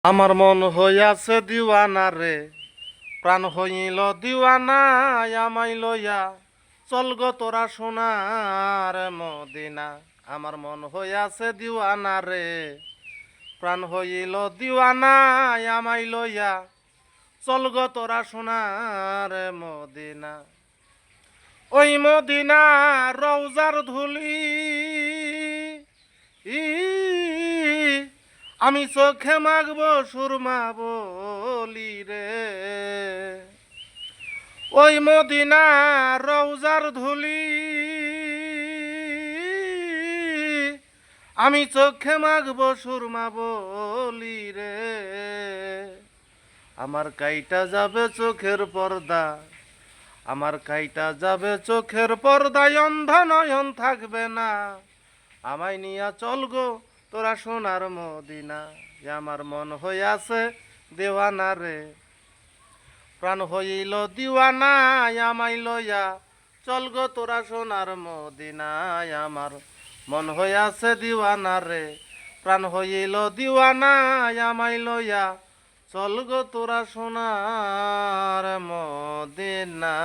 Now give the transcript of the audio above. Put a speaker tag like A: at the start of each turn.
A: আমার মন হইয়াছে দিওয়ানা রে, প্রাণ হইল দিওয়ানা, আমায় লইয়া চল গো তোরা সোনার মদিনা। আমার মন হইয়াছে দিওয়ানা রে, প্রাণ হইল দিওয়ানা, আমায় লইয়া চল গো তোরা সোনার মদিনা। ওই মদিনা রওজার ধুলি আমি চোখে মাগবো সুরমা বলি রে। ওই মদিনা রওজার ধুলি আমি চোখে মাগবো সুরমা বলি রে। আমার কাইটা যাবে চোখের পর্দা, আমার কাইটা যাবে চোখের পর্দায়, অন্ধ নয়ন থাকবে না। আমায় নিয়া চল গো তোরা সোনার মদিনা। আমার মন হইয়াছে দেওয়ানা রে, প্রাণ হইল দিওয়ানা, আমায় লইয়া চল গো তোরা সোনার মদিনায়। আমার মন হইয়াছে দিওয়ানা রে, প্রাণ হইল দিওয়ানা, আমায় লইয়া চল গো তোরা সোনার মদিনা।